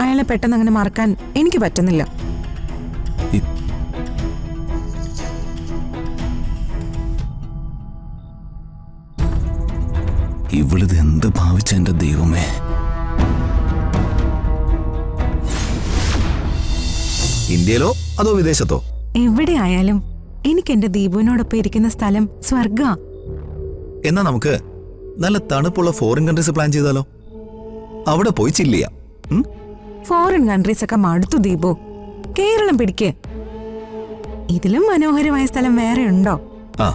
അയാളെ പെട്ടെന്ന് അങ്ങനെ മറക്കാൻ എനിക്ക് പറ്റുന്നില്ല. ഇവളിത് എന്ത് ഭാവിച്ച എന്റെ ദൈവമേ. ഇന്ത്യയിലോ അതോ വിദേശത്തോ? എവിടെ ആയാലും എനിക്ക് എന്റെ ദീപുവിനോടൊപ്പം ഇരിക്കുന്ന സ്ഥലം സ്വർഗ. എന്നാ നമുക്ക് നല്ല തണുപ്പുള്ള ഫോറിൻ കൺട്രീസ് പ്ലാൻ ചെയ്താലോ? അവിടെ പോയി ചില്ല് ചെയ്യാം. ഫോറിൻ കൺട്രീസ് ഒക്കെ മടുത്തു ദീപു. കേരളം പിടിക്ക്. ഇതിലും മനോഹരമായ സ്ഥലം വേറെ ഉണ്ടോ? ആ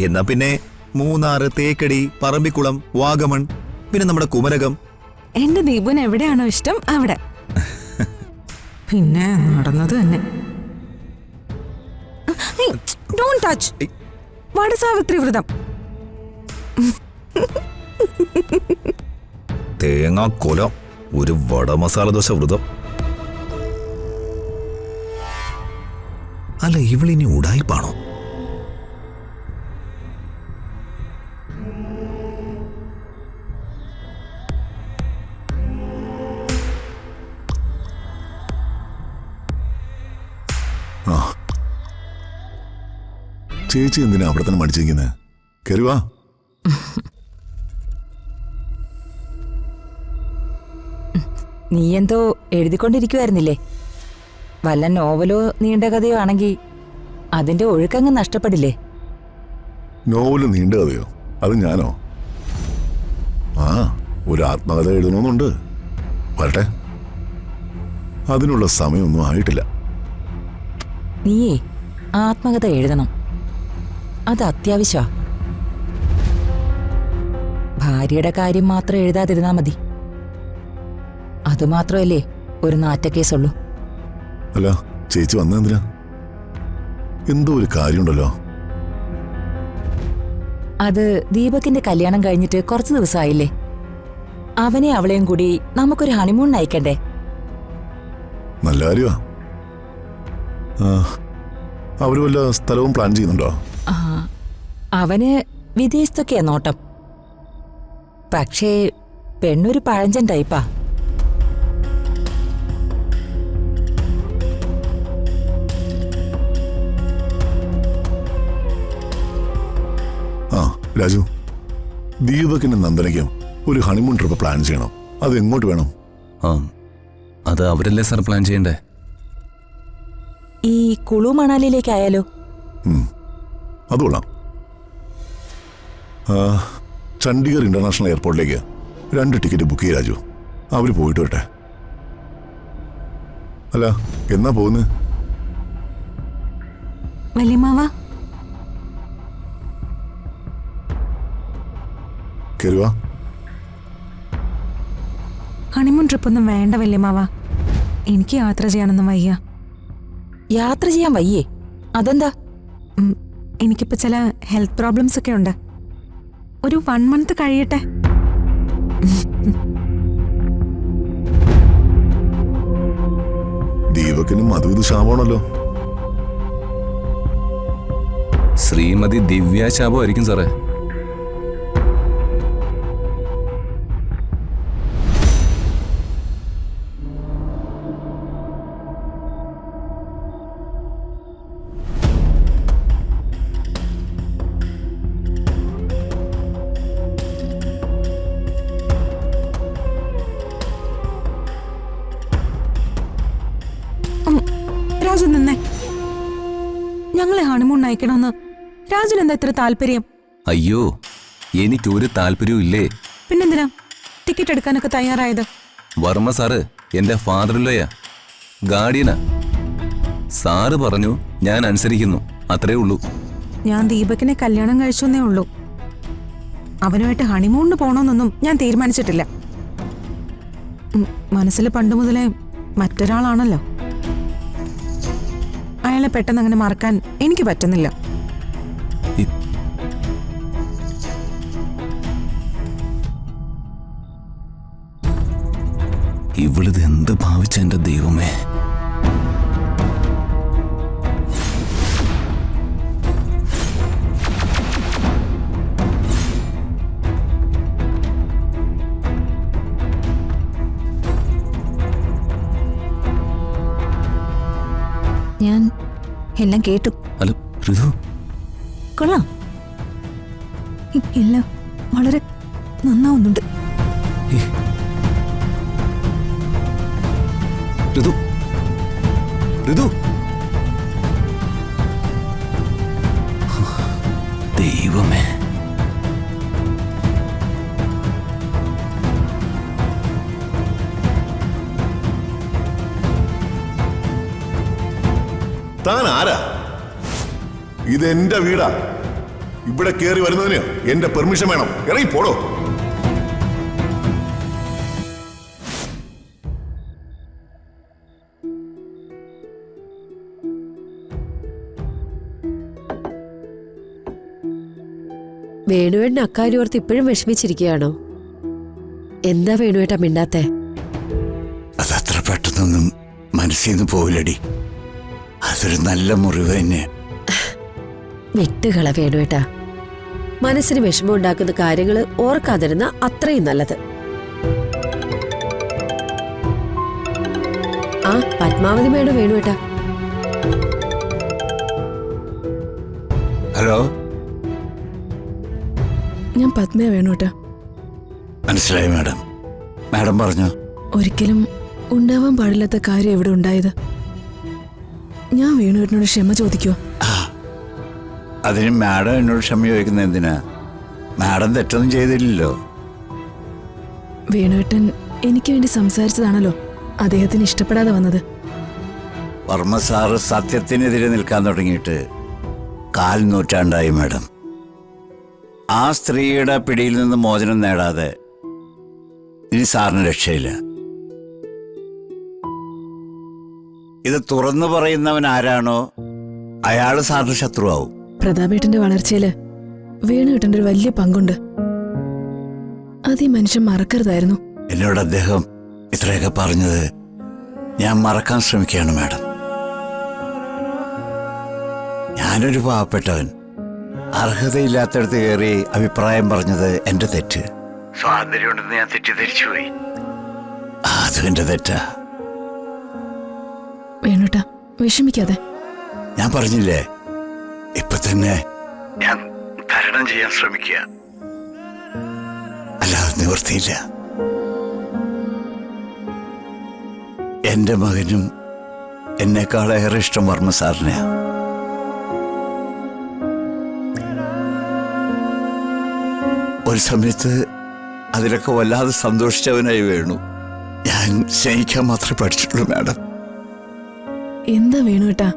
എന്നാ പിന്നെ മൂന്നാറ്, തേക്കടി, പറമ്പിക്കുളം, വാഗമൺ, പിന്നെ നമ്മുടെ കുമരകം. എന്റെ ദീപുവിന് എവിടെയാണോ ഇഷ്ടം അവിടെ. പിന്നെ നടന്നത് തന്നെ. Don't touch. വടസാവിത്രി വ്രതം. തേങ്ങാ കൊല ഒരു വട മസാല ദോശ വ്രതം. അല്ല ഇവളിനി ഉടായിപ്പാണോ? ചേച്ചി എന്തിനാ അവിടെ തന്നെ മടിച്ചിരിക്കുന്നത്? കരുവാ. നീ എന്തോ എഴുതിക്കൊണ്ടിരിക്കുവായിരുന്നില്ലേ? വല്ല നോവലോ നീണ്ട കഥയോ ആണെങ്കിൽ അതിന്റെ ഒഴുക്കങ്ങ് നഷ്ടപ്പെടില്ലേ? നോവല് നീണ്ട കഥയോ? അത് ഞാനോ? ആ ഒരു ആത്മകഥ എഴുതണമെന്നുണ്ട്. വരട്ടെ, അതിനുള്ള സമയമൊന്നും ആയിട്ടില്ല. നീയേ ആത്മകഥ എഴുതണം, അത് അത്യാവശ്യമാ. ഭാര്യയുടെ കാര്യം മാത്രം എഴുതാതിരുന്നാ മതി. അതുമാത്രമല്ലേ ഒരു നാറ്റക്കേസുള്ളൂ. അല്ല ചേച്ചി വന്നെന്തിനാ? എന്തോ ഒരു കാര്യമുണ്ടല്ലോ. അത് ദീപകിന്റെ കല്യാണം കഴിഞ്ഞിട്ട് കുറച്ച് ദിവസമായില്ലേ? അവനെ അവളെയും കൂടി നമുക്കൊരു ഹണിമൂൺ അയക്കണ്ടേ? നല്ല കാര്യമാ. അവര് വല്ല സ്ഥലവും പ്ലാൻ ചെയ്യുന്നുണ്ടോ? അവന് വിദേശത്തൊക്കെയാ നോട്ടം. പക്ഷേ പെണ്ണൊരു പഴഞ്ചൻ ടൈപ്പാ. രാജു, ദീപകിനും നന്ദനയ്ക്കും ഒരു ഹണിമൂൺ ട്രിപ്പ് പ്ലാൻ ചെയ്യണം. അത് എങ്ങോട്ട് വേണം? അത് അവരല്ലേ സാർ പ്ലാൻ ചെയ്യണ്ടേ? ഈ കുളു മണാലിയിലേക്കായാലോ? അത് കൊള്ളാം. ചണ്ഡീഗഡ് ഇന്റർനാഷണൽ എയർപോർട്ടിലേക്ക് 2 ടിക്കറ്റ് ബുക്ക് ചെയ്യ രാജു. അവര് പോയിട്ട് വരട്ടെ. അല്ല എന്നാ പോകുന്നത്? വല്യമ്മാവാ, കരുവാ. ഹണിമൂൺ ട്രിപ്പൊന്നും വേണ്ട വല്യമ്മാവാ. എനിക്ക് യാത്ര ചെയ്യാനൊന്നും വയ്യ. യാത്ര ചെയ്യാൻ വയ്യേ? അതെന്താ? എനിക്കിപ്പോ ചില ഹെൽത്ത് പ്രോബ്ലംസ് ഒക്കെ ഉണ്ട്. ഒരു 1 മന്ത് കഴിയട്ടെ. ദീപകിനും അതും ഇത് ശാപമാണല്ലോ. ശ്രീമതി ദിവ്യ ശാപമായിരിക്കും സാറേ. രാജു നിന്നേ. ഞങ്ങളെ ഹണിമൂൺ അയക്കണമെന്ന് രാജുന് എന്താ ഇത്ര താല്പര്യം? അയ്യോ എനിക്കൊരു താല്പര്യവും ഇല്ലേ. പിന്നെന്തിനാ ടിക്കറ്റ് എടുക്കാനൊക്കെ തയ്യാറായത്? വർമ്മ സാറ് എന്റെ ഫാദറിലോയാ, ഗാർഡിയനാ. സാറ് പറഞ്ഞു, ഞാൻ അനുസരിക്കുന്നു, അത്രേ ഉള്ളൂ. ഞാൻ ദീപകിനെ കല്യാണം കഴിച്ചെന്നേ ഉള്ളൂ. അവനുമായിട്ട് ഹണിമൂണിന് പോണോന്നൊന്നും ഞാൻ തീരുമാനിച്ചിട്ടില്ല. മനസ്സിൽ പണ്ട് മുതലേ മറ്റൊരാളാണല്ലോ. അയാളെ പെട്ടെന്ന് അങ്ങനെ മറക്കാൻ എനിക്ക് പറ്റുന്നില്ല. ഇവളിത് എന്ത് ഭാവിച്ച എന്റെ ദൈവമേ. എല്ലാം കേട്ടു. ഹലോ ഋതു. കൊള്ളാം. എല്ലാം വളരെ നന്നാവുന്നുണ്ട്. ഋതു ഋതു ദൈവമേ. താൻ ആരാ? ഇതെന്റെ വീടാ. ഇവിടെ കയറി വരുന്നതിന് എന്റെ പെർമിഷൻ വേണം. ഇറങ്ങി പോടോ. വേണുവേട്ടൻ അക്കാര്യം ഓർത്ത് ഇപ്പോഴും വിഷമിച്ചിരിക്കുകയാണോ? എന്താ വേണുവേട്ട മിണ്ടാത്തെ? അതത്ര പെട്ടെന്നൊന്നും മനസ്സിൽ നിന്ന് പോവില്ലടി. അതൊരു നല്ല മുറിവ് തന്നെ. വിട്ടുകള വേണുവേട്ട. മനസ്സിന് വിഷമം ഉണ്ടാക്കുന്ന കാര്യങ്ങൾ ഓർക്കാതിരുന്ന അത്രയും നല്ലത്. ആ പത്മാവതി മേഡം വേണുവേട്ട. ഹലോ, ഞാൻ പത്മയ വേണുട്ടാ. മനസ്സിലായി മാഡം. മാഡം പറഞ്ഞോ. ഒരിക്കലും ഉണ്ടാവാൻ പാടില്ലാത്ത കാര്യം ഇവിടെ ഉണ്ടായത്. ഞാൻ വേണുവേട്ടനോട് ക്ഷമ ചോദിക്കുവോ? അതിന് മാഡം എന്നോട് ക്ഷമ ചോദിക്കുന്നത് എന്തിനാ? മാഡം തെറ്റൊന്നും ചെയ്തില്ലല്ലോ. വേണുവേട്ടൻ എനിക്ക് വേണ്ടി സംസാരിച്ചതാണല്ലോ അദ്ദേഹത്തിന് ഇഷ്ടപ്പെടാതെ വന്നത്. വർമ്മ സാറ് സത്യത്തിനെതിരെ നിൽക്കാൻ തുടങ്ങിയിട്ട് 4 നൂറ്റാണ്ടായി മാഡം. ആ സ്ത്രീയുടെ പിടിയിൽ നിന്ന് മോചനം നേടാതെ ഇനി സാറിന് രക്ഷയില്ല. ഇത് തുറന്നു പറയുന്നവൻ ആരാണോ അയാൾ സാറിന് ശത്രുവാവും. പ്രതാപേട്ടന്റെ വളർച്ചയില് വേണുവേട്ടന്റെ ഒരു വലിയ പങ്കുണ്ട്. അത് ഈ മനുഷ്യൻ മറക്കരുതായിരുന്നു. എന്നോട് അദ്ദേഹം ഇത്രയൊക്കെ പറഞ്ഞത് ഞാൻ മറക്കാൻ ശ്രമിക്കുകയാണ് മാഡം. ഞാനൊരു പാവപ്പെട്ടവൻ, അർഹതയില്ലാത്തടത്ത് കയറി അഭിപ്രായം പറഞ്ഞത് എന്റെ തെറ്റ്. സ്വാതന്ത്ര്യമുണ്ടെന്ന് ഞാൻ തെറ്റിദ്ധരിച്ചു പോയി. അതും എന്റെ തെറ്റാ. വേണുട്ടാ വിഷമിക്കാതെ. ഞാൻ പറഞ്ഞില്ലേ, ഇപ്പൊ തന്നെ ഞാൻ തരണം ചെയ്യാൻ ശ്രമിക്കുക. അല്ലാതെ നിവൃത്തിയില്ല. എന്റെ മകനും എന്നെക്കാളേറെ ഇഷ്ടം വർമ്മ സാറിനെയാ. ഒരു സമയത്ത് അതിലൊക്കെ വല്ലാതെ സന്തോഷിച്ചവനായി വേണു. ഞാൻ സ്നേഹിക്കാൻ മാത്രമേ പഠിച്ചിട്ടുള്ളൂ മാഡം. എന്താ വേണുവേട്ടാ?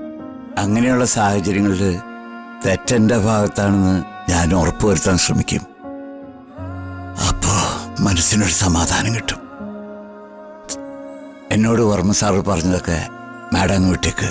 അങ്ങനെയുള്ള സാഹചര്യങ്ങളിൽ തെറ്റെന്റെ ഭാഗത്താണെന്ന് ഞാൻ ഉറപ്പുവരുത്താൻ ശ്രമിക്കും. അപ്പോ മനസ്സിനൊരു സമാധാനം കിട്ടും. എന്നോട് വർമ്മ സാറ് പറഞ്ഞതൊക്കെ മാഡം അങ്ങ് വിട്ടേക്ക്.